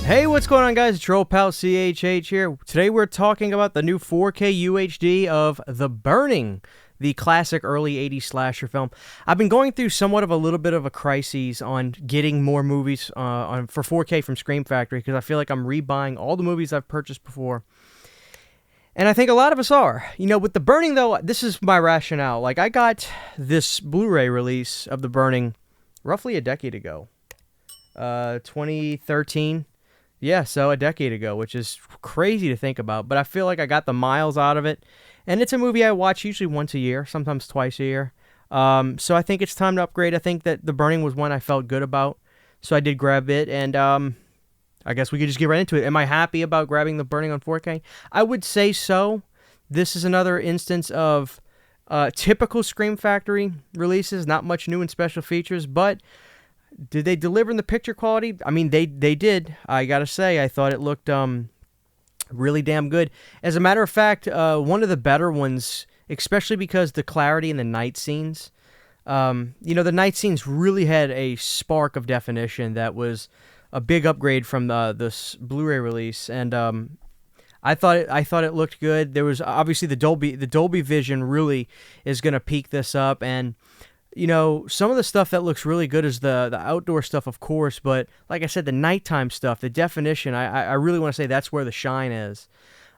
Hey, what's going on, guys? It's your old pal CHH here. Today we're talking about the new 4K UHD of The Burning, the classic early 80s slasher film. I've been going through somewhat of a little bit of a crisis on getting more movies for 4K from Scream Factory because I feel like I'm rebuying all the movies I've purchased before. And I think a lot of us are. You know, with The Burning, though, this is my rationale. Like, I got this Blu-ray release of The Burning roughly a decade ago. 2013. Yeah, so a decade ago, which is crazy to think about. But I feel like I got the miles out of it. And it's a movie I watch usually once a year, sometimes twice a year. So I think it's time to upgrade. I think that The Burning was one I felt good about. So I did grab it. And I guess we could just get right into it. Am I happy about grabbing The Burning on 4K? I would say so. This is another instance of typical Scream Factory releases. Not much new and special features, but did they deliver in the picture quality? I mean, they did. I gotta say, I thought it looked really damn good. As a matter of fact, one of the better ones, especially because the clarity in the night scenes. The night scenes really had a spark of definition that was a big upgrade from this Blu-ray release, and I thought it looked good. There was obviously the Dolby Vision really is gonna peak this up, and some of the stuff that looks really good is the outdoor stuff, of course, but like I said, the nighttime stuff, the definition, I really want to say that's where the shine is.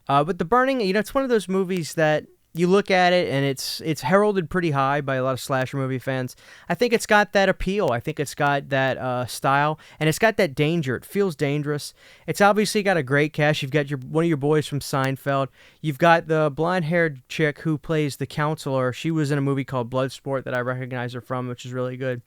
But The Burning, it's one of those movies that you look at it and it's heralded pretty high by a lot of slasher movie fans. I think it's got that appeal. I think it's got that style, and it's got that danger. It feels dangerous. It's obviously got a great cast. You've got one of your boys from Seinfeld. You've got the blonde-haired chick who plays the counselor. She was in a movie called Bloodsport that I recognize her from, which is really good.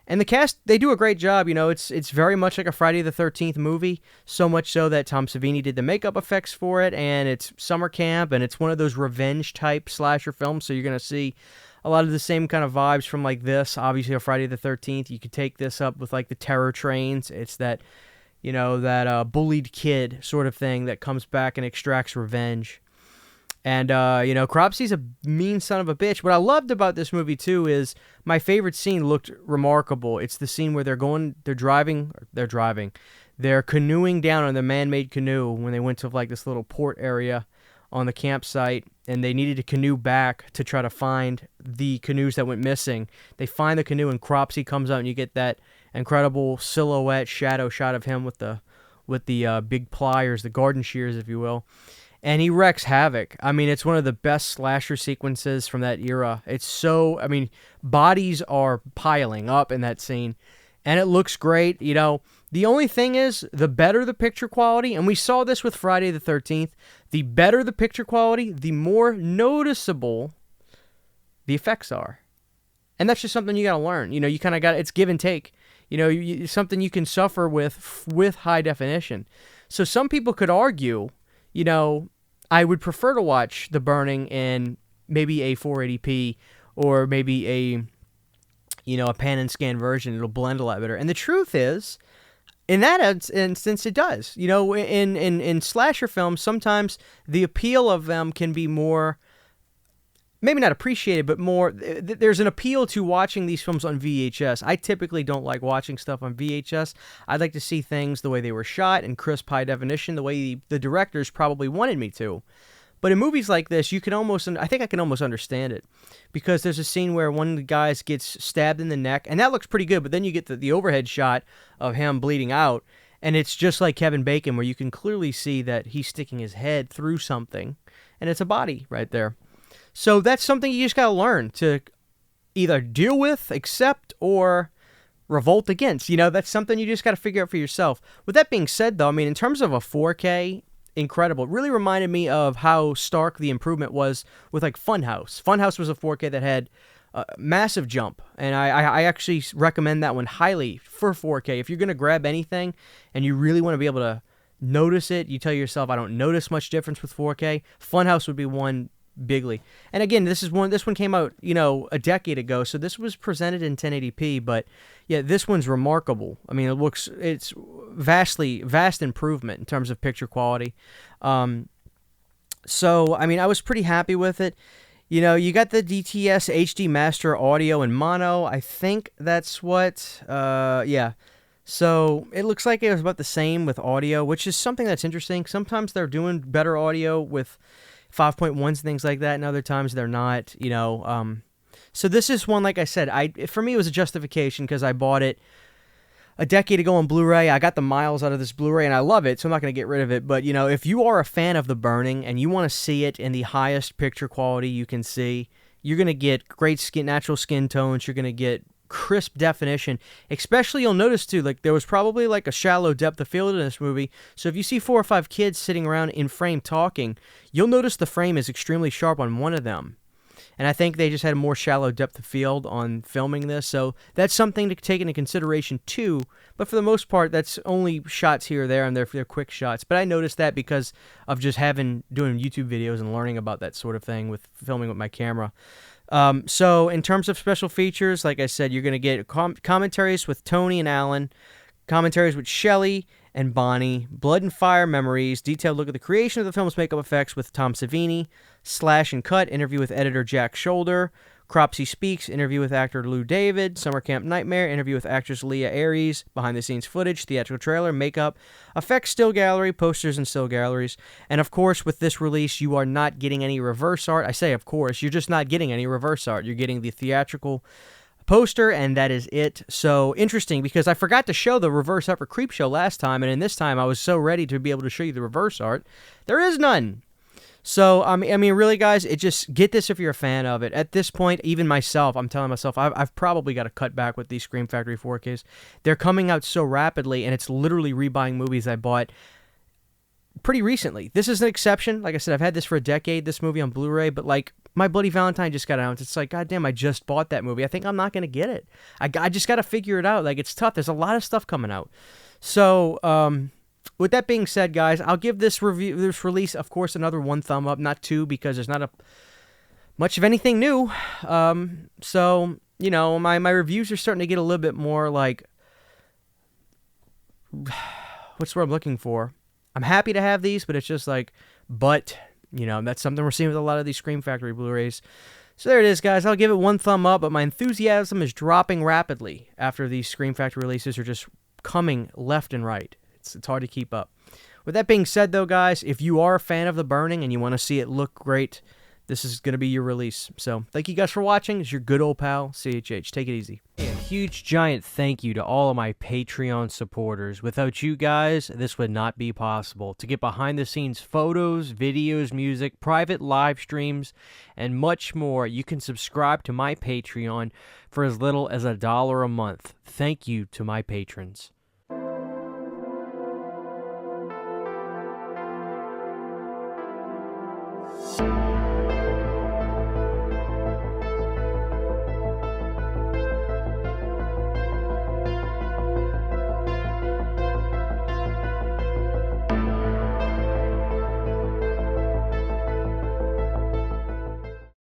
And the cast, they do a great job. It's very much like a Friday the 13th movie, so much so that Tom Savini did the makeup effects for it, and it's summer camp, and it's one of those revenge-type slasher films, so you're going to see a lot of the same kind of vibes from like this. Obviously, a Friday the 13th, you could take this up with like the Terror Trains. It's that, that bullied kid sort of thing that comes back and extracts revenge. And, Cropsy's a mean son of a bitch. What I loved about this movie, too, is my favorite scene looked remarkable. It's the scene where they're canoeing down on the man-made canoe when they went to, like, this little port area on the campsite, and they needed to canoe back to try to find the canoes that went missing. They find the canoe, and Cropsy comes out, and you get that incredible silhouette shadow shot of him with the big pliers, the garden shears, if you will. And he wreaks havoc. I mean, it's one of the best slasher sequences from that era. Bodies are piling up in that scene, and it looks great. The only thing is, the better the picture quality, and we saw this with Friday the 13th, the better the picture quality, the more noticeable the effects are. And that's just something you got to learn. You kind of got, it's give and take. Something you can suffer with high definition. So some people could argue, I would prefer to watch The Burning in maybe a 480p or maybe a pan and scan version. It'll blend a lot better. And the truth is, in that instance, it does. In slasher films, sometimes the appeal of them can be more, maybe not appreciated, but more, there's an appeal to watching these films on VHS. I typically don't like watching stuff on VHS. I'd like to see things the way they were shot in crisp high definition, the way the directors probably wanted me to. But in movies like this, I think I can almost understand it, because there's a scene where one of the guys gets stabbed in the neck, and that looks pretty good, but then you get the overhead shot of him bleeding out, and it's just like Kevin Bacon, where you can clearly see that he's sticking his head through something, and it's a body right there. So that's something you just got to learn to either deal with, accept, or revolt against. That's something you just got to figure out for yourself. With that being said, though, in terms of a 4K, incredible. It really reminded me of how stark the improvement was with, like, Funhouse. Funhouse was a 4K that had a massive jump, and I actually recommend that one highly for 4K. If you're going to grab anything and you really want to be able to notice it, you tell yourself, I don't notice much difference with 4K, Funhouse would be one bigly. And again, this one came out, a decade ago, so this was presented in 1080p, but yeah, this one's remarkable. It's vast improvement in terms of picture quality. So, I was pretty happy with it. You got the DTS HD Master Audio and Mono. I think that's what, So it looks like it was about the same with audio, which is something that's interesting. Sometimes they're doing better audio with 5.1s and things like that, and other times they're not, you know. So this is one, like I said, for me it was a justification because I bought it a decade ago on Blu-ray. I got the miles out of this Blu-ray and I love it, so I'm not going to get rid of it. But, you know, if you are a fan of The Burning and you want to see it in the highest picture quality you can see, you're going to get great skin, natural skin tones. You're going to get crisp definition. Especially, you'll notice too, like there was probably like a shallow depth of field in this movie. So if you see 4 or 5 kids sitting around in frame talking, you'll notice the frame is extremely sharp on one of them. And I think they just had a more shallow depth of field on filming this. So that's something to take into consideration too. But for the most part, that's only shots here or there, and they're quick shots. But I noticed that because of just doing YouTube videos and learning about that sort of thing with filming with my camera. So in terms of special features, like I said, you're going to get commentaries with Tony and Alan, commentaries with Shelley and Bonnie, Blood and Fire memories, detailed look at the creation of the film's makeup effects with Tom Savini, Slash and Cut, interview with editor Jack Shoulder, Cropsey Speaks, interview with actor Lou David, Summer Camp Nightmare, interview with actress Leah Aries, behind-the-scenes footage, theatrical trailer, makeup, effects still gallery, posters and still galleries. And of course, with this release, you are not getting any reverse art. I say of course, you're just not getting any reverse art. You're getting the theatrical poster, and that is it. So interesting, because I forgot to show the reverse art for Creepshow last time, and in this time I was so ready to be able to show you the reverse art. There is none. So, I mean, really, guys, just get this if you're a fan of it. At this point, even myself, I'm telling myself, I've probably got to cut back with these Scream Factory 4Ks. They're coming out so rapidly, and it's literally rebuying movies I bought pretty recently. This is an exception. Like I said, I've had this for a decade, this movie on Blu-ray, but like, My Bloody Valentine just got out. It's like, goddamn, I just bought that movie. I think I'm not going to get it. I just got to figure it out. Like, it's tough. There's a lot of stuff coming out. So, with that being said, guys, I'll give this release, of course, another 1 thumb up, not 2, because there's not much of anything new. So, you know, my reviews are starting to get a little bit more like, what's the word I'm looking for? I'm happy to have these, but it's just like, but, you know, that's something we're seeing with a lot of these Scream Factory Blu-rays. So there it is, guys. I'll give it 1 thumb up, but my enthusiasm is dropping rapidly after these Scream Factory releases are just coming left and right. It's hard to keep up. With that being said, though, guys, if you are a fan of The Burning and you want to see it look great, this is going to be your release. So thank you guys for watching. It's your good old pal, CHH. Take it easy. And a huge, giant thank you to all of my Patreon supporters. Without you guys, this would not be possible. To get behind-the-scenes photos, videos, music, private live streams, and much more, you can subscribe to my Patreon for as little as $1 a month. Thank you to my patrons.